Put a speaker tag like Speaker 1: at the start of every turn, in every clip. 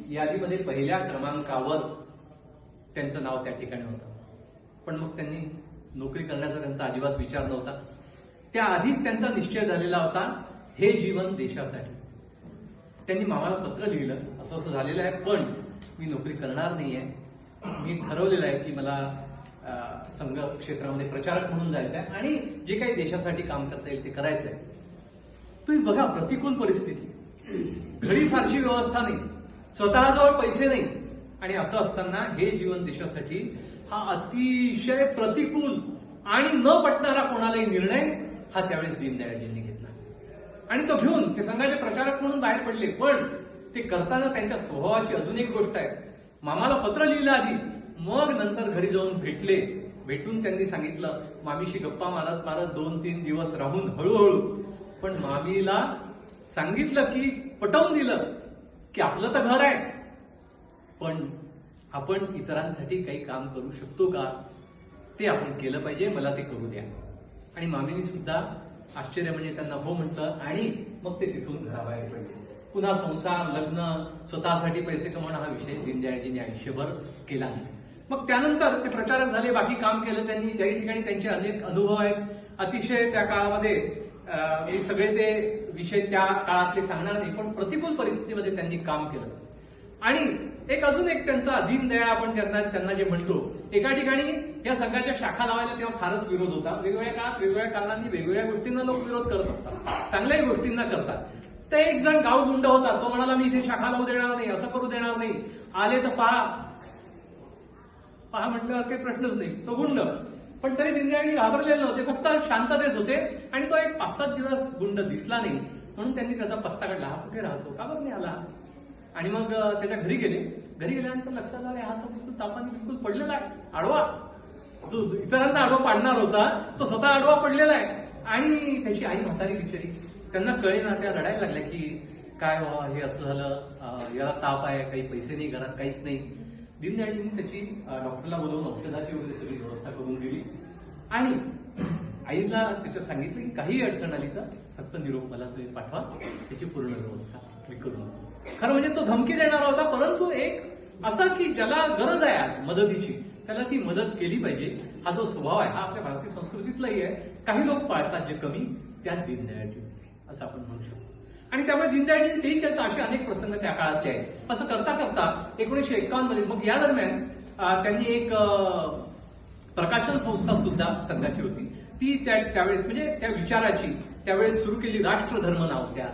Speaker 1: यादीमध्ये पहिल्या क्रमांकावर त्यांचं नाव त्या ठिकाणी होतं. पण मग त्यांनी नोकरी करण्याचा त्यांचा अजिबात विचार नव्हता. त्याआधीच त्यांचा निश्चय झालेला होता, हे जीवन देशासाठी. त्यांनी मामाला पत्र लिहिलं, असं असं झालेलं आहे, पण मी नोकरी करणार नाहीये. मी ठरवलेलं आहे की मला संघ क्षेत्रामध्ये प्रचारक म्हणून जायचं आहे आणि जे काही देशासाठी काम करता येईल ते करायचं आहे. तुम्ही बघा, प्रतिकूल परिस्थिती, घरी फारशी व्यवस्था नाही, स्वतःजवळ पैसे नाही, आणि असं असताना हे जीवन देशासाठी हा अतिशय प्रतिकूल आणि न पटणारा कोणालाही निर्णय हा त्यावेळेस दीनदयाळजींनी घेतला. आणि तो घेऊन ते संघाचे प्रचारक म्हणून बाहेर पडले. पण ते करताना त्यांच्या स्वभावाची अजून एक गोष्ट आहे. मामाला पत्र लिहिलं आधी, मग नंतर घरी जाऊन भेटून त्यांनी सांगितलं, मामीशी गप्पा मारत मारत 2-3 दिवस राहून हळूहळू, पण मामीला सांगितलं की पटवून दिलं की आपलं तर घर आहे, पण आपण इतरांसाठी काही काम करू शकतो का, ते आपण केलं पाहिजे, मला ते करू द्या. आणि मामीनी सुद्धा आश्चर्य म्हणजे त्यांना हो म्हटलं आणि मग ते तिथून घराबाहेर पडले. पुन्हा संसार, लग्न, स्वतःसाठी पैसे कमवणं हा विषय दीनदयाळजींनी आयुष्यभर केला नाही. मग त्यानंतर ते प्रचारक झाले, बाकी काम केलं त्यांनी. त्याही ठिकाणी त्यांचे अनेक अनुभव आहेत. अतिशय त्या काळामध्ये मी सगळे ते विषय त्या काळातले सांगणार नाही, पण प्रतिकूल परिस्थितीमध्ये त्यांनी काम केलं. आणि अजून एक त्यांचा दीनदयाळ आपण त्यांना जे म्हणतो, एका ठिकाणी या संघाच्या शाखा लावायला तेव्हा फारच विरोध होता. वेगवेगळ्या काळात वेगवेगळ्या कारणांनी वेगवेगळ्या गोष्टींना लोक विरोध करत असतात, चांगल्याही गोष्टींना करतात. तर एक जण गाव गुंड होता, तो म्हणाला मी इथे शाखा लावू देणार नाही, असं करू देणार नाही, आले तर पहा म्हटल्यावर काही प्रश्नच नाही, तो गुंड. पण तरी दीनदयाळजी घाबरलेले नव्हते, फक्त शांततेत होते. आणि तो एक 5-7 दिवस गुंड दिसला नाही, म्हणून त्यांनी त्याचा पत्ता काढला, हा कुठे राहतो, का बरं नाही आला. आणि मग त्याच्या घरी गेल्यानंतर लक्षात आलं, हा तर बिलकुल तापाने बिलकुल पडलेला आहे, आडवा. जो इतरांना आडवा पाडणार होता तो स्वतः आडवा पडलेला आहे. आणि त्याची आई म्हातारी बिचारी, त्यांना कळेना, त्या रडायला लागल्या की काय व्हा, हे असं झालं, याला ताप आहे, काही पैसे नाही, घरात काहीच नाही. दीनदयाळजींनी त्याची डॉक्टरला बोलवून औषधाची वगैरे सगळी व्यवस्था करून दिली. आणि आईला त्याच्या सांगितलं की काही अडचण आली तर फक्त निरोप मला तुम्ही पाठवा, त्याची पूर्ण व्यवस्था मी करून. खरं म्हणजे तो धमकी देणारा होता, परंतु एक असा की ज्याला गरज आहे आज मदतीची, त्याला ती मदत केली पाहिजे, हा जो स्वभाव आहे हा आपल्या भारतीय संस्कृतीतलाही आहे. काही लोक पाळतात जे कमी, त्यात दीनदयाळजी असं आपण म्हणू शकतो. आणि त्यामुळे दीनदयाळजी तेही केलं. असे अनेक प्रसंग त्या काळातले आहेत. असं करता करता 1951 मध्ये, मग या दरम्यान त्यांनी एक प्रकाशन संस्था सुद्धा संघाची होती, ती त्यावेळेस म्हणजे त्या विचाराची त्यावेळेस सुरू केली, राष्ट्रधर्म नाव त्या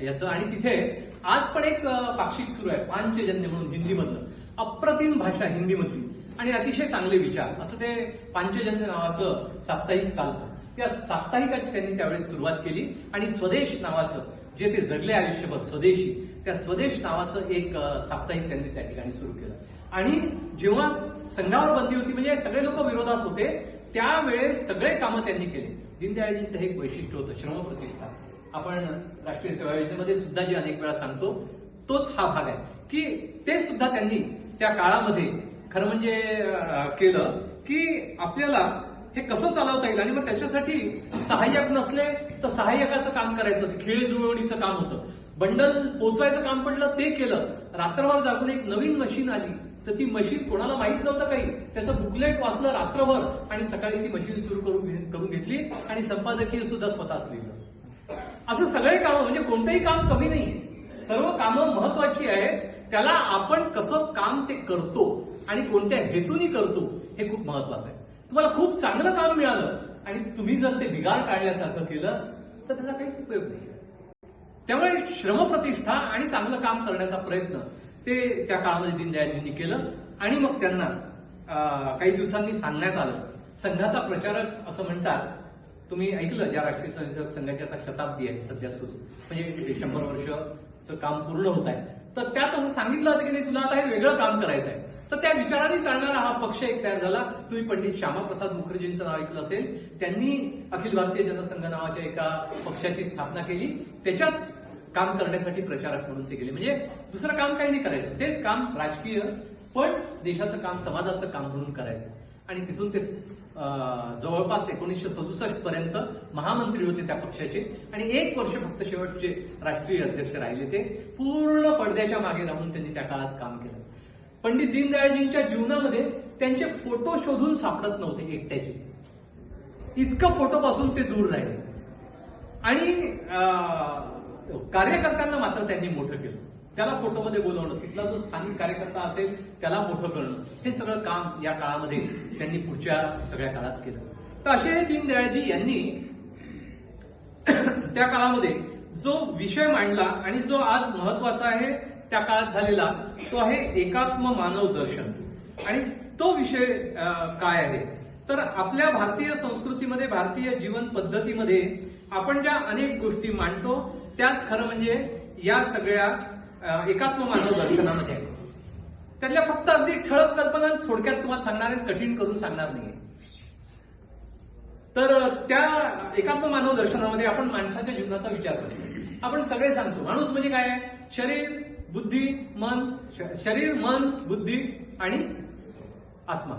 Speaker 1: याचं. आणि तिथे आज पण एक पाक्षिक सुरू आहे, पांचजन्य म्हणून, हिंदीमधलं, अप्रतिम भाषा हिंदीमधली आणि अतिशय चांगले विचार, असं ते पांचजन्य नावाचं साप्ताहिक चालतं. त्या साप्ताहिकाची त्यांनी त्यावेळेस सुरुवात केली. आणि स्वदेश नावाचं, जे ते जगले आयुष्यभर स्वदेशी, त्या स्वदेश नावाचं एक साप्ताहिक त्यांनी त्या ठिकाणी सुरू केलं. आणि जेव्हा संघावर बंदी होती, म्हणजे सगळे लोक विरोधात होते, त्यावेळेस सगळे कामं त्यांनी केले. दीनदयाळजींचं हे एक वैशिष्ट्य होतं, श्रमप्रतिष्ठा. आपण राष्ट्रीय सेवा योजनेमध्ये सुद्धा जे अनेक वेळा सांगतो, तोच हा भाग आहे की ते सुद्धा त्यांनी त्या काळामध्ये खरं म्हणजे केलं की आपल्याला हे कसं चालवता येईल. आणि मग त्याच्यासाठी सहाय्यक नसले तर सहाय्यकाचं काम करायचं, खेळ जुळवणीचं काम होतं. बंडल पोचवायचं काम पडलं, ते केलं. रात्रभर जागून एक नवीन मशीन आली, तर ती मशीन कोणाला माहित नव्हतं काही, त्याचं बुकलेट वाचलं रात्रभर आणि सकाळी ती मशीन सुरू करून घेतली आणि संपादकीय सुद्धा स्वतःच लिहिलं. असं सगळे कामं, म्हणजे कोणतंही काम कमी नाही, सर्व कामं महत्वाची आहेत. त्याला आपण कसं काम ते करतो आणि कोणत्या हेतूनी करतो हे खूप महत्वाचं आहे. तुम्हाला खूप चांगलं काम मिळालं आणि तुम्ही जर ते बिघाड काढल्यासारखं केलं तर त्याचा काहीच उपयोग नाही. त्यामुळे श्रमप्रतिष्ठा आणि चांगलं काम करण्याचा प्रयत्न ते त्या काळामध्ये दीनदयाळजींनी केलं. आणि मग त्यांना काही दिवसांनी सांगण्यात आलं, संघाचा प्रचारक असं म्हणतात, तुम्ही ऐकलं, ज्या राष्ट्रीय स्वयंसेवक संघाची आता शताब्दी आहे सध्या सुरू, म्हणजे 100 वर्षाचं काम पूर्ण होत आहे, तर त्यात असं सांगितलं होतं की नाही, तुला आता हे वेगळं काम करायचं आहे. तर त्या विचारांनी चालणारा हा पक्ष एक तयार झाला. तुम्ही पंडित श्यामाप्रसाद मुखर्जींचं नाव ऐकलं असेल, त्यांनी अखिल भारतीय जनसंघ नावाच्या एका पक्षाची स्थापना केली. त्याच्यात काम करण्यासाठी प्रचारक म्हणून ते गेले. म्हणजे दुसरं काम काही नाही करायचं, तेच काम राजकीय, पण देशाचं काम, समाजाचं काम म्हणून करायचं. आणि तिथून ते जवळपास 1967 पर्यंत महामंत्री होते त्या पक्षाचे आणि 1 वर्ष फक्त शेवटचे राष्ट्रीय अध्यक्ष राहिले. ते पूर्ण पडद्याच्या मागे राहून त्यांनी त्या काळात काम केलं. पंडित दीनदयाळजींच्या जीवनामध्ये त्यांचे फोटो शोधून सापडत नव्हते एकट्याचे, इतकं फोटोपासून ते दूर राहिले. आणि कार्यकर्त्यांना मात्र त्यांनी मोठं केलं. त्याला फोटोमध्ये बोलवणं, तिथला जो स्थानिक कार्यकर्ता असेल त्याला मोठं करणं, हे सगळं काम या काळामध्ये त्यांनी पुढच्या सगळ्या काळात केलं. तर असे हे दीनदयाळजी यांनी त्या काळामध्ये जो विषय मांडला आणि जो आज महत्वाचा आहे त्या काळात झालेला, तो आहे एकात्म मानव दर्शन. आणि तो विषय काय आहे तर आपल्या भारतीय संस्कृतीमध्ये, भारतीय जीवन पद्धतीमध्ये आपण ज्या अनेक गोष्टी मांडतो त्याच खरं म्हणजे या सगळ्या एकात्म मानव दर्शनामध्ये आहे. त्यातल्या फक्त अगदी ठळक कल्पना थोडक्यात तुम्हाला सांगणार आहे, कठीण करून सांगणार नाही. तर त्या एकात्म मानव दर्शनामध्ये आपण माणसाच्या जीवनाचा विचार करतो. आपण सगळे सांगतो माणूस म्हणजे काय आहे, शरीर, बुद्धी, मन, शरीर, मन, बुद्धी आणि आत्मा,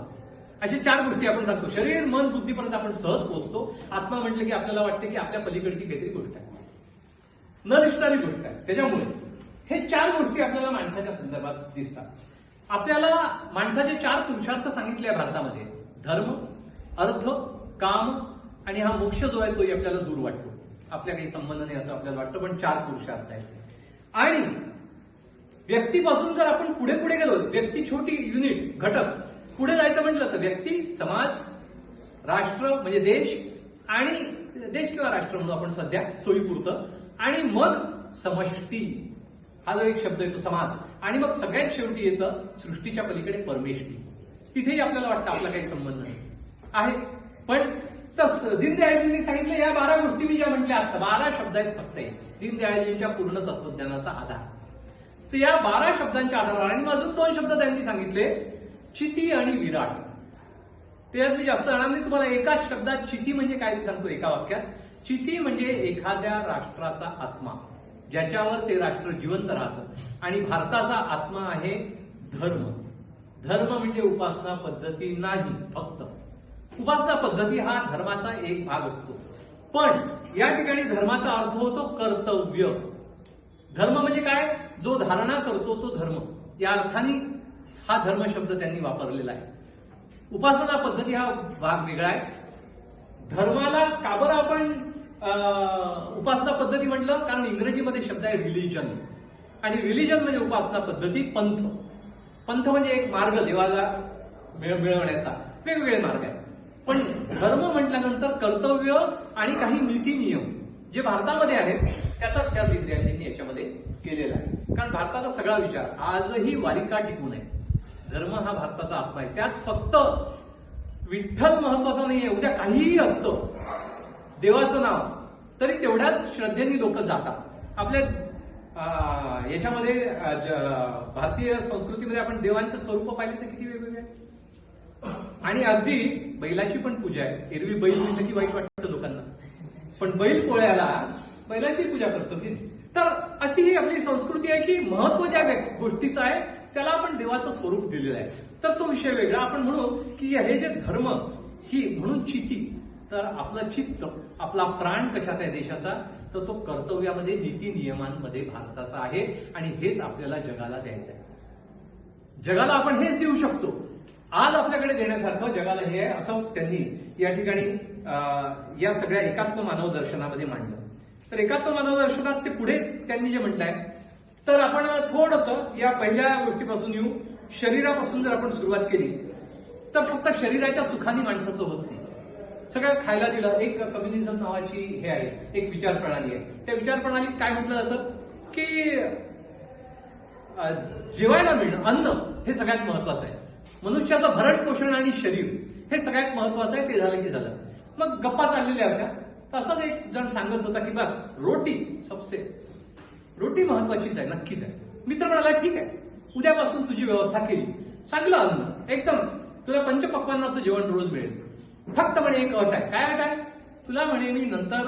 Speaker 1: अशा 4 गोष्टी आपण सांगतो. शरीर, मन, बुद्धीपर्यंत आपण सहज पोहोचतो. आत्मा म्हटलं की आपल्याला वाटते की आपल्या पलीकडची काहीतरी गोष्ट आहे, न दिसणारी गोष्ट आहे. त्याच्यामुळे हे 4 गोष्टी आपल्याला माणसाच्या संदर्भात दिसतात. आपल्याला माणसाचे 4 पुरुषार्थ सांगितले आहे भारतामध्ये: धर्म, अर्थ, काम आणि हा मोक्ष जो आहे तोही आपल्याला दूर वाटतो, आपल्या काही संबंध नाही असं आपल्याला वाटतं, पण 4 पुरुषार्थ आहेत. आणि व्यक्तीपासून जर आपण पुढे पुढे गेलो, व्यक्ती छोटी युनिट, घटक, पुढे जायचं म्हटलं तर व्यक्ती, समाज, राष्ट्र म्हणजे देश, आणि देश किंवा राष्ट्र म्हणून आपण सध्या सोयीपुरतं, आणि मग समष्टी हा जो एक शब्द येतो समाज, आणि मग सगळ्यात शेवटी येतं सृष्टीच्या पलीकडे परमेष्ठी. तिथेही आपल्याला वाटतं आपला काही संबंध नाही आहे. पण दीनदयाळजींनी सांगितलं या 12 गोष्टी मी ज्या म्हटल्या आता 12 शब्द आहेत फक्त दीनदयाळजींच्या पूर्ण तत्वज्ञानाचा आधार. तर या 12 शब्दांच्या आधारावर आणि अजून 2 शब्द त्यांनी सांगितले, चिती आणि विराट. त्यात मी जास्त जाणार नाही, तुम्हाला एकाच शब्दात चिती म्हणजे काय ते सांगतो एका वाक्यात. चिती म्हणजे एखाद्या राष्ट्राचा आत्मा, ज्याच्यावर ते राष्ट्र जिवंत राहतं. आणि भारताचा आत्मा आहे धर्म. धर्म म्हणजे उपासना पद्धती नाही, फक्त उपासना पद्धती हा धर्माचा एक भाग असतो. पण या ठिकाणी धर्माचा अर्थ होतो कर्तव्य. धर्म म्हणजे काय, जो धारणा करतो तो धर्म, या अर्थाने हा धर्म शब्द त्यांनी वापरलेला आहे. उपासना पद्धती हा भाग वेगळा आहे. धर्माला का बरं आपण उपासना पद्धती म्हटलं, कारण इंग्रजीमध्ये शब्द आहे रिलिजन, आणि रिलिजन म्हणजे उपासना पद्धती. पंथ, पंथ म्हणजे एक मार्ग देवाला मिळवण्याचा, वेगवेगळे मार्ग आहेत. पण धर्म म्हटल्यानंतर कर्तव्य आणि काही नीती नियम जे भारतामध्ये आहेत त्याचा विचार दीनदयाळजींनी याच्यामध्ये केलेला आहे. कारण भारताचा सगळा विचार आजही वारिका टिकून आहे. धर्म हा भारताचा आत्मा आहे. त्यात फक्त विठ्ठल महत्वाचा नाहीये, उद्या काहीही असतं देवाचं नाव तरी तेवढ्याच श्रद्धेने लोक जातात. आपल्या याच्यामध्ये भारतीय संस्कृतीमध्ये आपण देवांचं स्वरूप पाहिले तर किती वेगवेगळे आहे. आणि अगदी बैलाची पण पूजा आहे. एरवी बैल म्हटलं की वाईट वाटतं लोकांना, पण बैल पोळ्याला बैलाची पूजा करतो की. तर अशी ही आपली संस्कृती आहे की महत्व ज्या गोष्टीचं आहे त्याला आपण देवाचं स्वरूप दिलेलं आहे. तर तो विषय वेगळा. आपण म्हणू की हे जे धर्म ही म्हणून चिती, तर आपलं चित्त, आपला प्राण कशात आहे देशाचा, तर तो कर्तव्यामध्ये, नीती नियमांमध्ये भारताचा आहे. आणि हेच आपल्याला जगाला द्यायचं आहे. जगाला आपण हेच देऊ शकतो. आज आपल्याकडे देण्यासारखं जगाला हे आहे, असं त्यांनी या ठिकाणी या सगळ्या एकात्म मानव दर्शनामध्ये मांडलं. तर एकात्म मानव दर्शनात ते पुढे त्यांनी जे म्हटलंय, तर आपण थोडंसं या पहिल्या गोष्टीपासून येऊ. शरीरापासून जर आपण सुरुवात केली तर फक्त शरीराच्या सुखाने माणसाचं होत नाही. सगळं खायला दिलं. एक कम्युनिझम नावाची हे आहे, एक विचार प्रणाली आहे. त्या विचार प्रणालीत काय म्हटलं जातं की जेवायला मिळणं, अन्न हे सगळ्यात महत्वाचं आहे. मनुष्याचं भरण पोषण आणि शरीर हे सगळ्यात महत्वाचं आहे. ते झालं की झालं. मग गप्पा चाललेल्या होत्या. तर असंच एक जण सांगत होता की बस रोटी सबसे, रोटी महत्वाचीच आहे, नक्कीच आहे. मित्र म्हणाला ठीक आहे, उद्यापासून तुझी व्यवस्था केली, चांगलं अन्न, एकदम तुला पंचपक्वान्नाचं जेवण रोज मिळेल. फक्त म्हणे एक अट आहे. काय अट आहे? तुला म्हणे मी नंतर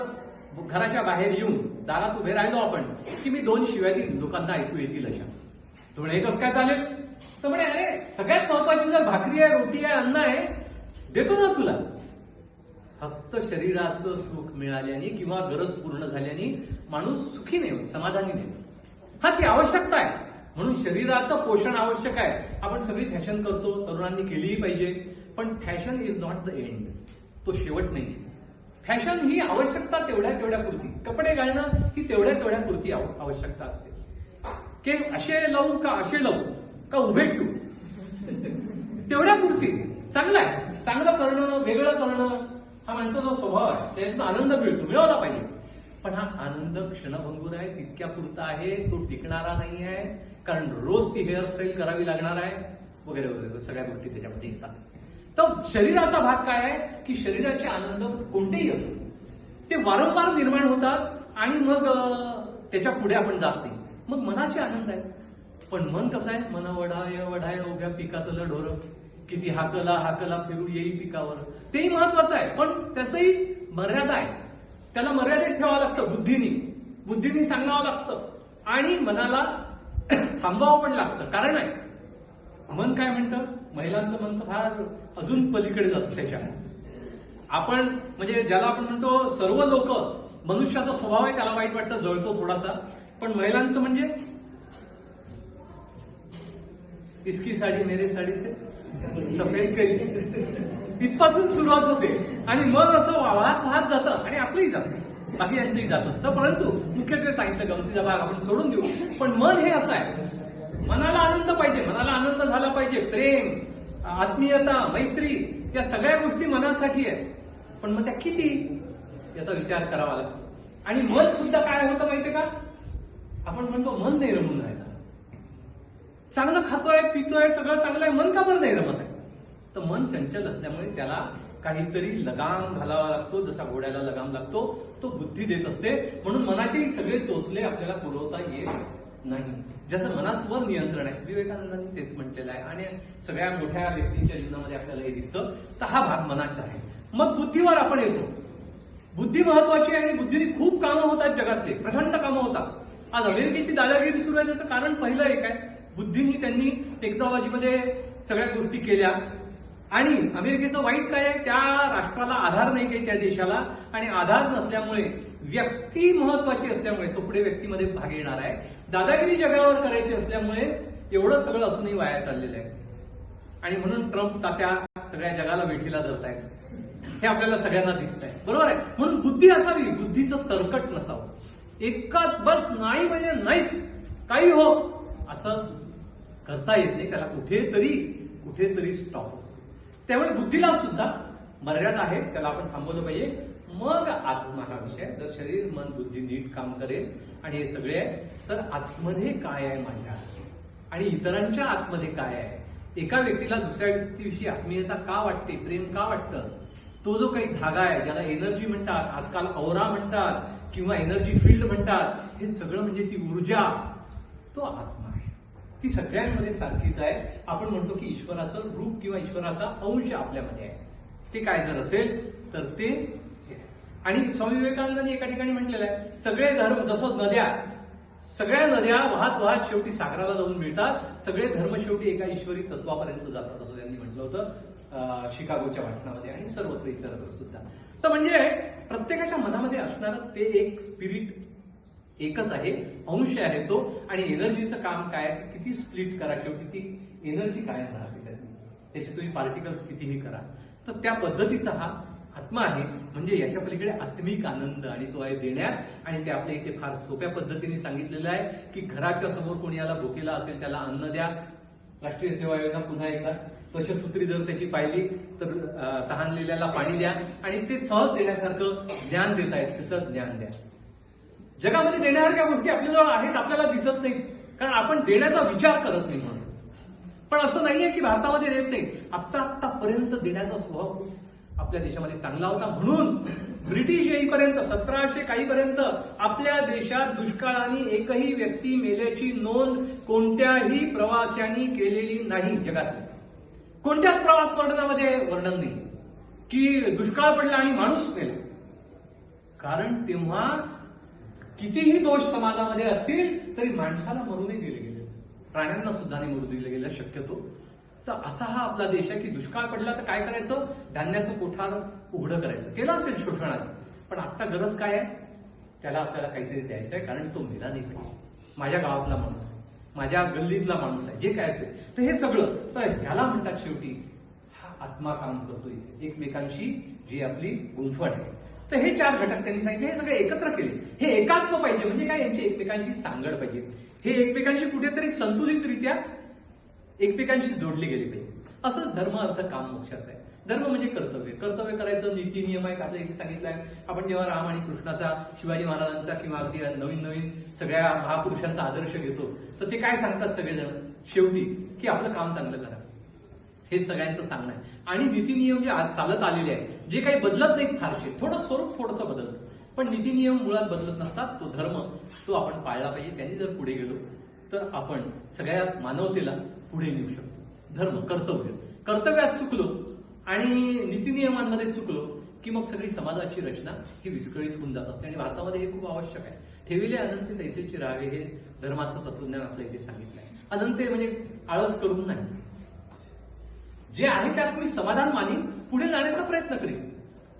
Speaker 1: घराच्या बाहेर येऊन दारात उभे राहिलो आपण की मी 2 शिव्या देईन, लोकांना ऐकू येतील अशा. तो म्हणे एकच काय चालेल? तर म्हणे अरे सगळ्यात महत्वाची जर भाकरी आहे, रोटी आहे, अन्न आहे, देतो ना तुला, फक्त शरीराचं सुख मिळाल्याने किंवा गरज पूर्ण झाल्याने माणूस सुखी नाही होत, समाधानी नाही होत. हा, ती आवश्यकता आहे. म्हणून शरीराचं पोषण आवश्यक आहे. आपण सगळी फॅशन करतो, तरुणांनी केलीही पाहिजे. पण fashion is not the end, तो शेवट नाही. फॅशन ही आवश्यकता तेवढ्या पुरती, कपडे घालणं ही तेवढ्या पुरती आवश्यकता असते. केस असे लावू का असे लावू का उभे ठेवू, तेवढ्या पुरती चांगलं आहे. चांगलं करणं, वेगळं करणं हा माणसाचा स्वभाव आहे, त्यातून आनंद मिळवला पाहिजे. पण हा आनंद क्षणभंगूर आहे, तितक्या पुरता आहे, तो टिकणारा नाही आहे. कारण रोज ती हेअरस्टाईल करावी लागणार आहे वगैरे वगैरे सगळ्या गोष्टी त्याच्यामध्ये येतात. तर शरीराचा भाग काय आहे की शरीराचे आनंद कोणतेही असो ते वारंवार निर्माण होतात आणि मग त्याच्या पुढे आपण जात नाही. मग मनाचे आनंद आहे. पण मन कसं आहे, मन वढाय उभ्या पिकातलं ढोर, किती हाकला फिरू येई पिकावर, तेही महत्वाचं आहे. पण त्याचंही मर्यादा आहे, त्याला मर्यादित ठेवावं लागतं. बुद्धीनी सांगावं लागतं आणि मनाला थांबावं पण लागतं. कारण आहे, मन काय म्हणतं, महिलांचं मन तर फार अजून पलीकडे जातं त्याच्या. आपण म्हणजे ज्याला आपण म्हणतो सर्व लोक, मनुष्याचा स्वभाव आहे त्याला वाईट वाटतं, जळतो थोडासा. पण महिलांचं म्हणजे इसकी साडी मेरे साडी से सफेद कैसी, इथपासून सुरुवात होते आणि मन असं वाहत जातं आणि आपलंही जातं, बाकी यांचंही जात असतं. परंतु मुख्यत्वे सांगितलं गमतीचा भाग आपण सोडून देऊ. पण मन हे असं आहे, मनाला आनंद पाहिजे, मनाला आनंद झाला पाहिजे. प्रेम, आत्मीयता, मैत्री या सगळ्या गोष्टी मनासाठी आहेत. पण मग त्या किती याचा विचार करावा लागतो. आणि मन सुद्धा काय होतं माहितीये का, आपण म्हणतो मन नाही रमून राहिलं, चांगलं खातोय पितोय सगळं चांगलं आहे, मन का बरं नाही रमत आहे. तर मन चंचल असल्यामुळे त्याला काहीतरी लगाम घालावा लागतो. जसा घोड्याला लगाम लागतो तो बुद्धी देत असते. म्हणून मनाचेही सगळे चोचले आपल्याला पुरवता येत नाही. जसं मनाचवर नियंत्रण आहे, विवेकानंदांनी तेच म्हटलेलं आहे आणि सगळ्या मोठ्या व्यक्तींच्या जीवनामध्ये आपल्याला हे दिसतं. तर हा भाग मनाचा आहे. मग बुद्धीवर आपण येतो. बुद्धी महत्वाची आहे आणि बुद्धीने खूप कामं होतात जगातले, प्रचंड कामं होतात. आज अमेरिकेची दादागिरी सुरू आहे त्याचं कारण पहिलं एक आहे, बुद्धीनी त्यांनी टेक्नॉलॉजीमध्ये सगळ्या गोष्टी केल्या. आणि अमेरिकेचं वाईट काय आहे, त्या राष्ट्राला आधार नाही काही त्या देशाला, आणि आधार नसल्यामुळे व्यक्ती महत्वाची असल्यामुळे तो पुढे व्यक्तीमध्ये भाग येणार आहे. दादागिरी जगावर करायची असल्यामुळे एवढं सगळं असूनही वाया चाललेलं आहे. आणि म्हणून ट्रम्प तात्या सगळ्या जगाला वेठीला धरतायत, हे आपल्याला सगळ्यांना दिसत आहे. बरोबर आहे. म्हणून बुद्धी असावी, बुद्धीचं तरकट नसावं. एकाच बस नाही म्हणजे नाहीच, काही हो असं करता येत नाही. त्याला कुठेतरी स्टॉप असतो. त्यामुळे बुद्धीला सुद्धा मर्यादा आहे, त्याला आपण थांबवलं पाहिजे. मग आत्मा हा विषय, जर शरीर मन बुद्धी नीट काम करेल आणि हे सगळे आहे, तर आतमध्ये काय आहे माझ्या आणि इतरांच्या आतमध्ये काय आहे. एका व्यक्तीला दुसऱ्या व्यक्तीविषयी आत्मीयता का वाटते, प्रेम का वाटतं, तो जो काही धागा आहे ज्याला एनर्जी म्हणतात, आजकाल औरा म्हणतात किंवा एनर्जी फील्ड म्हणतात, हे सगळं म्हणजे ती ऊर्जा, तो आत्मा आहे. ती सगळ्यांमध्ये सारखीच आहे. आपण म्हणतो की ईश्वराचं रूप किंवा ईश्वराचा अंश आपल्यामध्ये आहे. ते काय जर असेल तर ते. आणि स्वामी विवेकानंदांनी एका ठिकाणी म्हटलेलं आहे, सगळे धर्म जसं नद्या, सगळ्या नद्या वाहत शेवटी सागराला जाऊन मिळतात, सगळे धर्म शेवटी एका ईश्वरी तत्वापर्यंत जातात, असं त्यांनी म्हटलं होतं शिकागोच्या भाषणामध्ये आणि सर्वत्र इतर सुद्धा. तर म्हणजे प्रत्येकाच्या मनामध्ये असणारं ते एक स्पिरिट एकच आहे, अंश आहे तो. आणि एनर्जीचं काम काय, किती स्प्लिट करा, शेवटी ती एनर्जी कायम राहते, त्याचे तुम्ही पार्टिकल्स कितीही करा. तर त्या पद्धतीचा हा आत्मा आहे. म्हणजे याच्या पलीकडे आत्मिक आनंद, आणि तो आहे देण्यात. आणि ते आपल्या इथे फार सोप्या पद्धतीने सांगितलेलं आहे की घराच्या समोर कोणी याला भुकेला असेल त्याला अन्न द्या. राष्ट्रीय सेवा योजना पुन्हा एकदा दशसूत्री जर त्याची पाहिली तर तहानलेल्याला पाणी द्या, आणि ते सहज देण्यासारखं ज्ञान देत आहेत, सतत ज्ञान द्या. जगामध्ये देण्यासारख्या गोष्टी आपल्याजवळ आहेत, आपल्याला दिसत नाहीत कारण आपण देण्याचा विचार करत नाही म्हणून. पण असं नाहीये की भारतामध्ये देत नाही. आत्तापर्यंत देण्याचा स्वभाव आपल्या देशामध्ये चांगला होता. म्हणून ब्रिटिश येईपर्यंत 1700 काहीपर्यंत आपल्या देशात दुष्काळाने एकही व्यक्ती मेल्याची नोंद कोणत्याही प्रवाशांनी केलेली नाही. जगात कोणत्याच प्रवास वर्णनामध्ये वर्णन नाही की दुष्काळ पडला आणि माणूस मेला. कारण तेव्हा कितीही दोष समाजामध्ये असतील तरी माणसाला मरू नाही दिले गेले, प्राण्यांना सुद्धा नाही मरू दिले गेलं शक्यतो. तर असा हा आपला देश आहे की दुष्काळ पडला तर काय करायचं, धान्याचं कोठार उघडं करायचं. केलं असेल शोषणाने, पण आता गरज काय आहे, त्याला आपल्याला काहीतरी द्यायचं आहे, कारण तो मेला नाही पाहिजे. माझ्या गावातला माणूस आहे, माझ्या गल्लीतला माणूस आहे, जे काय असेल तर हे सगळं, तर ह्याला म्हणतात शेवटी हा आत्मा काम करतो इथे एकमेकांशी जी आपली गुंफण आहे. तर हे 4 घटक त्यांनी सांगितले, हे सगळे एकत्र केले. हे एकात्म पाहिजे म्हणजे काय, यांची एकमेकांशी सांगड पाहिजे, हे एकमेकांशी कुठेतरी संतुलितरित्या एकमेकांशी जोडले गेले पाहिजे. असंच धर्म अर्थ काम मोक्षाचं आहे. धर्म म्हणजे कर्तव्य, कर्तव्य करायचं, नीती नियम आहे आपल्या इथे सांगितलं आहे. आपण जेव्हा राम आणि कृष्णाचा, शिवाजी महाराजांचा किंवा अगदी नवीन नवीन सगळ्या महापुरुषांचा आदर्श घेतो, तर ते काय सांगतात सगळेजण शेवटी, की आपलं काम चांगलं करा, हे सगळ्यांचं सांगणं आहे. आणि नीती नियम जे आज चालत आलेले आहेत, जे काही बदलत नाहीत फारसे, थोडं स्वरूप थोडंसं बदलतं, पण नीती नियम मुळात बदलत नसतात. तो धर्म तो आपण पाळला पाहिजे. त्यांनी जर पुढे गेलो तर आपण सगळ्या मानवतेला पुढे नेऊ शकतो. धर्म, कर्तव्यात चुकलो आणि नीती नियमांमध्ये चुकलो की मग सगळी समाजाची रचना ही विस्कळीत होऊन जात असते. आणि भारतामध्ये हे खूप आवश्यक आहे. ठेविले अनंते तैसेची राहावे, हे धर्माचं तत्वज्ञान आपल्या इथे सांगितलं आहे. अनंते म्हणजे आळस करून नाही, जे आहे त्यात मी समाधान मानीन, पुढे जाण्याचा प्रयत्न करीन,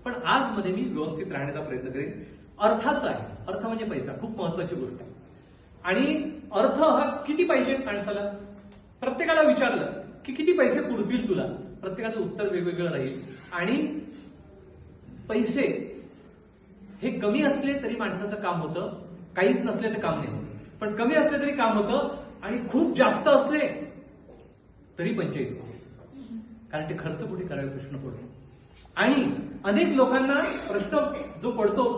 Speaker 1: पण आज मध्ये मी व्यवस्थित राहण्याचा प्रयत्न करेन. अर्थाचा आहे, अर्थ म्हणजे पैसा, खूप महत्वाची गोष्ट आहे. आणि अर्थ हा किती पाहिजे माणसाला, प्रत्येकाला विचारलं की किती पैसे पुरतील तुला, प्रत्येकाचं उत्तर वेगवेगळं राहील. आणि पैसे हे कमी असले तरी माणसाचं काम होतं, काहीच नसले तर काम नाही होत, पण कमी असले तरी काम होतं, आणि खूप जास्त असले तरी पंचायत होते, कारण ते खर्च कुठे करायला प्रश्न पडतो. आणि अनेक लोकांना प्रश्न जो पडतो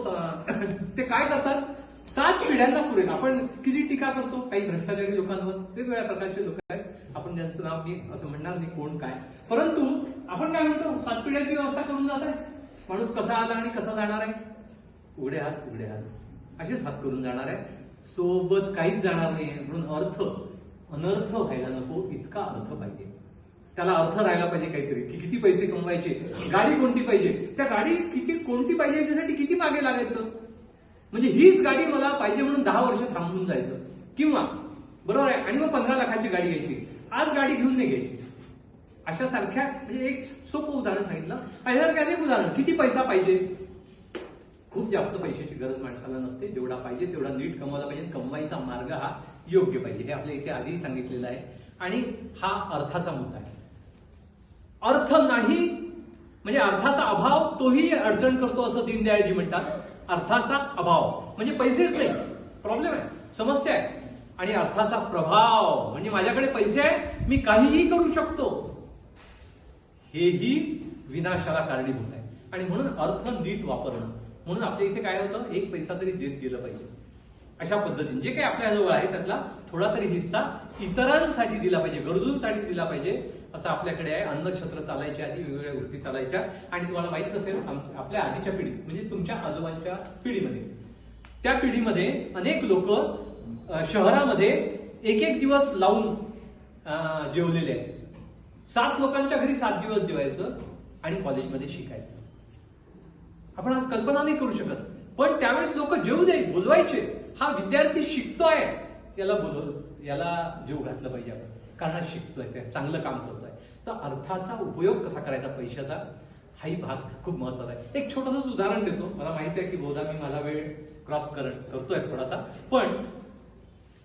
Speaker 1: ते काय करतात, 7 पिढ्यांना पुरेल. आपण किती टीका करतो काही भ्रष्टाचारी लोकांवर, वेगवेगळ्या प्रकारचे लोक आहेत, आपण ज्यांचं नाव मी असं म्हणणार नाही कोण काय, परंतु आपण काय म्हणतो, 7 पिढ्यांची व्यवस्था करून जात आहे, माणूस कसा आला आणि कसा जाणार आहे, उघडे हात असेच हात करून जाणार आहे, सोबत काहीच जाणार नाही. म्हणून अनर्थ व्हायला नको, इतका अर्थ पाहिजे, त्याला अर्थ राहायला पाहिजे काहीतरी, की किती पैसे कमवायचे, गाडी कोणती पाहिजे, त्या गाडी कोणती पाहिजे याच्यासाठी किती मागे लागायचं, म्हणजे हीच गाडी मला पाहिजे म्हणून 10 वर्ष थांबून जायचं, किंवा बरोबर आहे, आणि मग 15 लाखाची गाडी घ्यायची, आज गाडी घेऊन नाही घ्यायची. अशा सारख्या म्हणजे एक सोपं उदाहरण सांगितलं. यासारखं अनेक उदाहरण. किती पैसा पाहिजे, खूप जास्त पैशाची गरज माणसाला नसते, जेवढा पाहिजे तेवढा नीट कमवला पाहिजे, कमवायचा मार्ग हा योग्य पाहिजे, हे आपल्या इथे आधी सांगितलेलं आहे. आणि हा अर्थाचा मुद्दा आहे. अर्थ नाही म्हणजे अर्थाचा अभाव तोही अडचण करतो, असं दीनदयाळजी म्हणतात. अर्थाचा अभाव म्हणजे पैसेच नाही, प्रॉब्लेम आहे, समस्या आहे. आणि अर्थाचा प्रभाव म्हणजे माझ्याकडे पैसे आहे, मी काहीही करू शकतो, हेही विनाशाला कारणीभूत आहे. आणि म्हणून अर्थ नीट वापरणं, म्हणून आपल्या इथे काय होतं, 1 पैसा तरी देत गेलं पाहिजे. अशा पद्धतीने जे काही आपल्याजवळ आहे त्यातला थोडा तरी हिस्सा इतरांसाठी दिला पाहिजे, गरजूंसाठी दिला पाहिजे, असं आपल्याकडे आहे. अन्नछत्र चालायच्या आधी वेगवेगळ्या गोष्टी चालायच्या. आणि तुम्हाला माहित असेल, आपल्या आधीच्या पिढीत म्हणजे तुमच्या आजोबांच्या पिढीमध्ये, त्या पिढीमध्ये अनेक लोक शहरामध्ये 1 दिवस लावून जेवलेले आहेत. 7 लोकांच्या घरी 7 दिवस जेवायचं आणि कॉलेजमध्ये शिकायचं. आपण आज कल्पना नाही करू शकत, पण त्यावेळेस लोक जेवू दे बोलवायचे, हा विद्यार्थी शिकतोय, याला जीव घातलं पाहिजे आपण, कारण शिकतोय, ते चांगलं काम करतोय. तर अर्थाचा उपयोग कसा करायचा पैशाचा, हाही भाग खूप महत्वाचा आहे. एक छोटंसं उदाहरण देतो. मला माहिती आहे की बहुधा मी माझा वेळ क्रॉस करतोय थोडासा, पण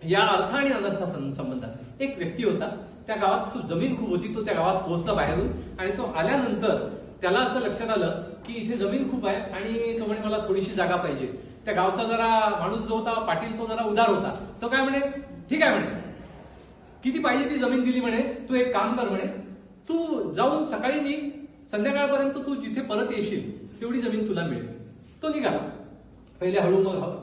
Speaker 1: या अर्थ आणि अनर्थ संबंधात एक व्यक्ती होता. त्या गावात जमीन खूप होती, तो त्या गावात पोहोचला बाहेरून, आणि तो आल्यानंतर त्याला असं लक्षात आलं की इथे जमीन खूप आहे, आणि तो म्हणे मला थोडीशी जागा पाहिजे. त्या गावचा जरा माणूस जो होता पाटील, तो जरा उदार होता. तो काय म्हणे, ठीक आहे म्हणे, किती पाहिजे ती जमीन दिली म्हणे, तू एक काम कर म्हणे, तू जाऊन सकाळी निघ, संध्याकाळपर्यंत तू जिथे परत येशील तेवढी जमीन तुला मिळेल. तो निघाला, पहिले हळू मग